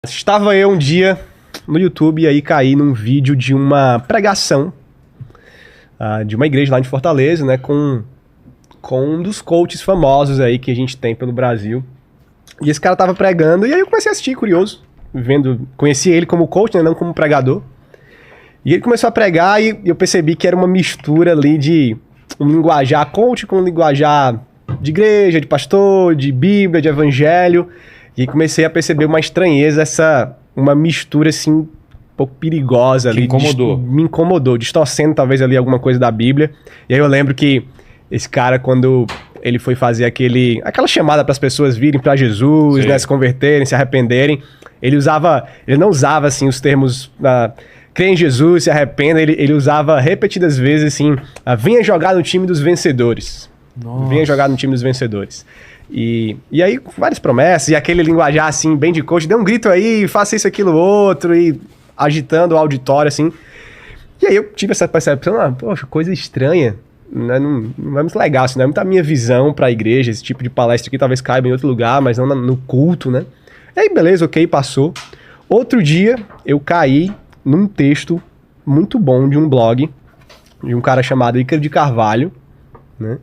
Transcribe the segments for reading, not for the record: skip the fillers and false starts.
Estava eu um dia no YouTube e aí caí num vídeo de uma pregação de uma igreja lá de Fortaleza, né, com um dos coaches famosos aí que a gente tem pelo Brasil. E esse cara tava pregando e aí eu comecei a assistir, curioso, conheci ele como coach, né, não como pregador. E ele começou a pregar e eu percebi que era uma mistura ali de um linguajar coach com um linguajar de igreja, de pastor, de Bíblia, de evangelho. E comecei a perceber uma estranheza, uma mistura assim, um pouco perigosa ali. Incomodou. Me incomodou, distorcendo talvez ali alguma coisa da Bíblia. E aí eu lembro que esse cara, quando ele foi fazer aquela chamada para as pessoas virem para Jesus, né, se converterem, se arrependerem, ele não usava assim os termos crê em Jesus, se arrependa, ele usava repetidas vezes assim, venha jogar no time dos vencedores. Nossa. Venha jogar no time dos vencedores. E aí, várias promessas, e aquele linguajar assim, bem de coach, dê um grito aí, faça isso, aquilo, outro, e agitando o auditório, assim. E aí eu tive essa percepção, poxa, coisa estranha, né? Não é muito legal, assim, não é muito a minha visão pra igreja, esse tipo de palestra aqui talvez caiba em outro lugar, mas não no culto, né? E aí, beleza, ok, passou. Outro dia, eu caí num texto muito bom de um blog, de um cara chamado Ícaro de Carvalho, né?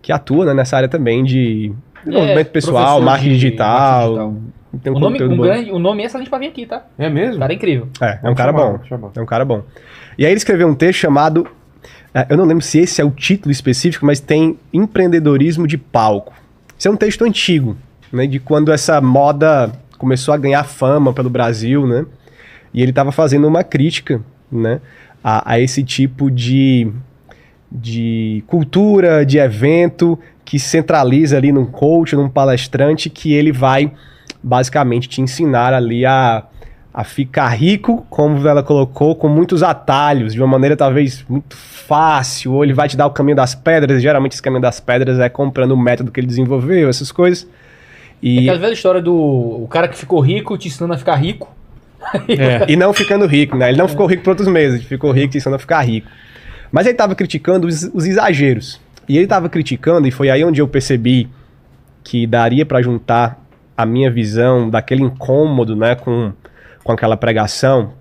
Que atua, né, nessa área também de desenvolvimento pessoal, marketing digital. Tem o nome é excelente pra vir aqui, tá? É mesmo? O cara é incrível. É um cara bom. É um cara bom. E aí ele escreveu um texto chamado, eu não lembro se esse é o título específico, mas tem Empreendedorismo de Palco. Esse é um texto antigo, né, de quando essa moda começou a ganhar fama pelo Brasil, né? E ele estava fazendo uma crítica, né, a esse tipo de cultura, de evento que centraliza ali num coach, num palestrante, que ele vai basicamente te ensinar ali a ficar rico, como ela colocou, com muitos atalhos, de uma maneira talvez muito fácil, ou ele vai te dar o caminho das pedras, geralmente esse caminho das pedras é comprando o método que ele desenvolveu, essas coisas. É aquela velha história do cara que ficou rico te ensinando a ficar rico. E não ficando rico, né? Ele não ficou rico por outros meses, ele ficou rico te ensinando a ficar rico. Mas ele estava criticando os exageros. E ele estava criticando, e foi aí onde eu percebi que daria para juntar a minha visão daquele incômodo, né, com aquela pregação,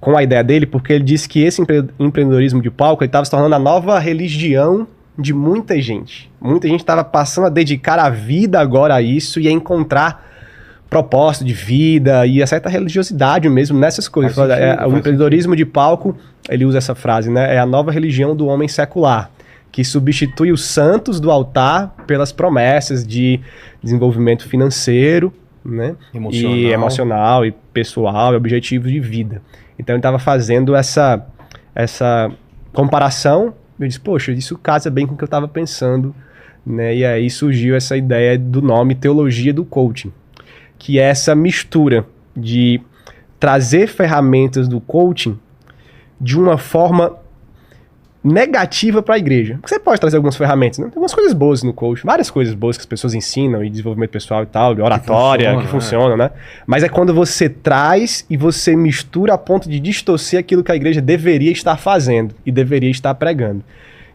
com a ideia dele, porque ele disse que esse empreendedorismo de palco estava se tornando a nova religião de muita gente. Muita gente estava passando a dedicar a vida agora a isso e a encontrar propósito de vida e a certa religiosidade mesmo nessas coisas. O empreendedorismo de palco, ele usa essa frase, né? É a nova religião do homem secular, que substitui os santos do altar pelas promessas de desenvolvimento financeiro, né? Emocional e pessoal, e objetivos de vida. Então ele estava fazendo essa comparação. Eu disse, poxa, isso casa bem com o que eu estava pensando, né? E aí surgiu essa ideia do nome Teologia do Coaching, que é essa mistura de trazer ferramentas do coaching de uma forma negativa para a igreja. Porque você pode trazer algumas ferramentas, né? Tem algumas coisas boas no coaching, várias coisas boas que as pessoas ensinam, e desenvolvimento pessoal e tal, de oratória, que funciona, né? Mas é quando você traz e você mistura a ponto de distorcer aquilo que a igreja deveria estar fazendo e deveria estar pregando.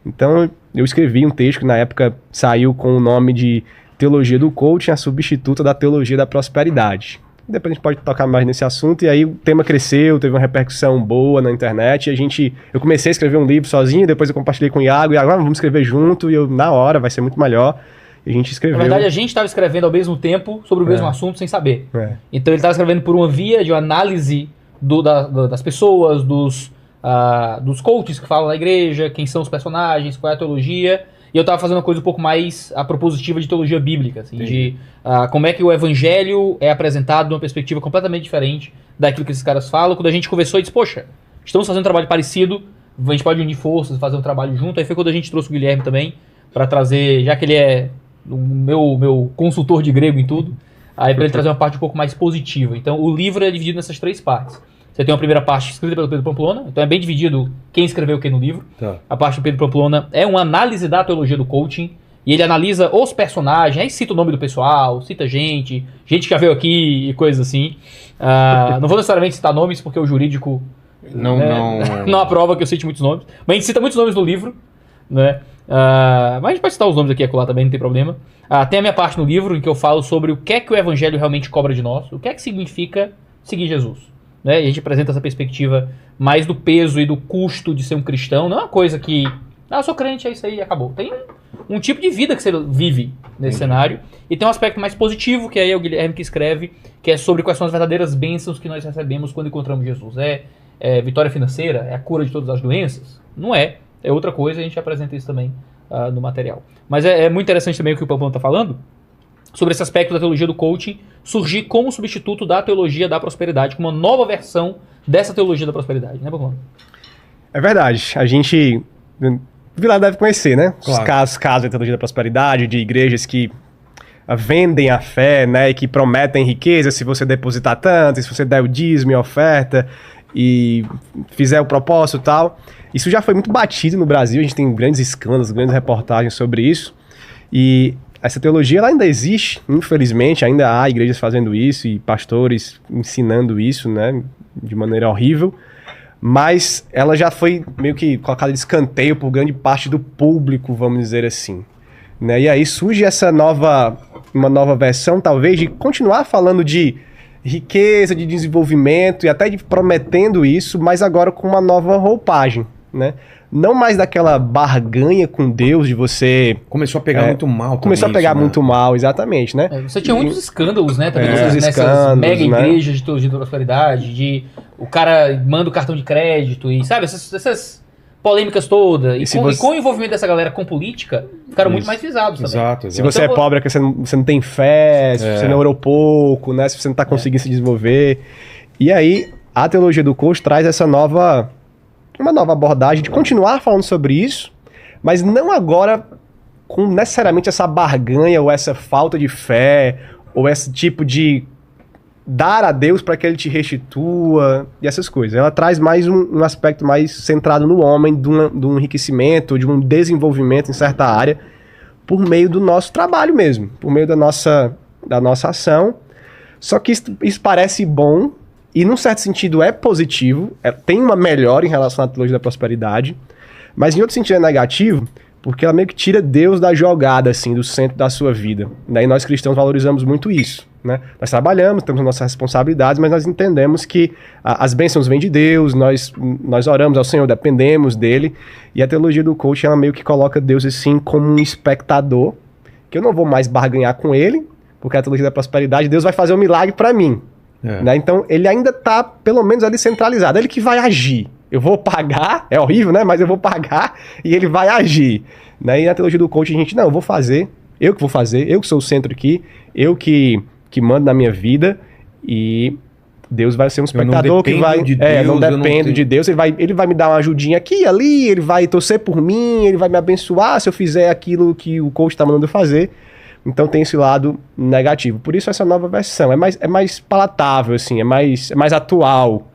Então, eu escrevi um texto que na época saiu com o nome de Teologia do Coaching, a substituta da Teologia da Prosperidade. Depois a gente pode tocar mais nesse assunto, e aí o tema cresceu, teve uma repercussão boa na internet, e eu comecei a escrever um livro sozinho, depois eu compartilhei com o Iago, e agora vamos escrever junto, e na hora, vai ser muito melhor, e a gente escreveu. Na verdade, a gente estava escrevendo ao mesmo tempo sobre o mesmo assunto, sem saber. Então ele estava escrevendo por uma via de uma análise das pessoas, dos coaches que falam na igreja, quem são os personagens, qual é a teologia. E eu tava fazendo uma coisa um pouco mais propositiva de teologia bíblica, assim, de como é que o evangelho é apresentado de uma perspectiva completamente diferente daquilo que esses caras falam. Quando a gente conversou e disse, poxa, estamos fazendo um trabalho parecido, a gente pode unir forças, fazer um trabalho junto. Aí foi quando a gente trouxe o Guilherme também, para trazer, já que ele é o meu consultor de grego em tudo, aí para ele trazer uma parte um pouco mais positiva. Então o livro é dividido nessas 3 partes. Você tem uma primeira parte escrita pelo Pedro Pamplona, então é bem dividido quem escreveu o que no livro. Tá. A parte do Pedro Pamplona é uma análise da teologia do coaching, e ele analisa os personagens, aí cita o nome do pessoal, cita gente que já veio aqui e coisas assim. Não vou necessariamente citar nomes, porque o jurídico não aprova que eu cite muitos nomes, mas a gente cita muitos nomes no livro, né? Mas a gente pode citar os nomes aqui e acolá também, não tem problema. Tem a minha parte no livro em que eu falo sobre o que é que o evangelho realmente cobra de nós, o que é que significa seguir Jesus. Né? E a gente apresenta essa perspectiva mais do peso e do custo de ser um cristão. Não é uma coisa que, eu sou crente, é isso aí, acabou. Tem um tipo de vida que você vive nesse cenário. E tem um aspecto mais positivo, que aí é o Guilherme que escreve, que é sobre quais são as verdadeiras bênçãos que nós recebemos quando encontramos Jesus. É vitória financeira? É a cura de todas as doenças? Não é. É outra coisa, a gente apresenta isso também no material. Mas é muito interessante também o que o Pamplona está falando, sobre esse aspecto da teologia do coaching surgir como substituto da teologia da prosperidade, como uma nova versão dessa teologia da prosperidade, né, Pamplona? É verdade. A gente... O Vilar deve conhecer, né? Claro. Os casos da teologia da prosperidade, de igrejas que vendem a fé, né? E que prometem riqueza se você depositar tanto, se você der o dízimo e a oferta e fizer o propósito e tal. Isso já foi muito batido no Brasil, a gente tem grandes escândalos, grandes reportagens sobre isso. E essa teologia ela ainda existe, infelizmente, ainda há igrejas fazendo isso e pastores ensinando isso, né? De maneira horrível. Mas ela já foi meio que colocada de escanteio por grande parte do público, vamos dizer assim. Né? E aí surge uma nova versão, talvez, de continuar falando de riqueza, de desenvolvimento e até de prometendo isso, mas agora com uma nova roupagem, né? Não mais daquela barganha com Deus de você... Começou a pegar muito mal. Começou a pegar muito mal, exatamente, né? Você tinha muitos escândalos, né? Também nessas mega igrejas de teologia da prosperidade, o cara manda o cartão de crédito e, sabe, essas polêmicas todas. E com o envolvimento dessa galera com política, ficaram muito mais visados também. Exato. Se você é pobre é porque você não tem fé, se você não orou pouco, né? Se você não está conseguindo se desenvolver. E aí, a teologia do coach traz uma nova abordagem de continuar falando sobre isso, mas não agora com necessariamente essa barganha ou essa falta de fé ou esse tipo de dar a Deus para que ele te restitua e essas coisas. Ela traz mais um aspecto mais centrado no homem, de um enriquecimento, de um desenvolvimento em certa área, por meio do nosso trabalho mesmo, por meio da nossa ação. Só que isso parece bom, e num certo sentido é positivo, tem uma melhora em relação à teologia da prosperidade, mas em outro sentido é negativo, porque ela meio que tira Deus da jogada, assim, do centro da sua vida. E nós cristãos valorizamos muito isso, né? Nós trabalhamos, temos nossas responsabilidades, mas nós entendemos que as bênçãos vêm de Deus, nós oramos ao Senhor, dependemos dele, e a teologia do coaching, ela meio que coloca Deus, assim, como um espectador, que eu não vou mais barganhar com ele, porque a teologia da prosperidade, Deus vai fazer um milagre para mim. Né? Então, ele ainda está, pelo menos, ali centralizado. Ele que vai agir. Eu vou pagar, é horrível, né? Mas eu vou pagar e ele vai agir. Né? E na teologia do coaching, a gente, não, eu vou fazer, eu que sou o centro aqui, eu que mando na minha vida e Deus vai ser um espectador que vai... eu não dependo de Deus, ele vai me dar uma ajudinha aqui e ali, ele vai torcer por mim, ele vai me abençoar se eu fizer aquilo que o coach está mandando eu fazer. Então tem esse lado negativo. Por isso essa nova versão é mais palatável, assim, é mais atual,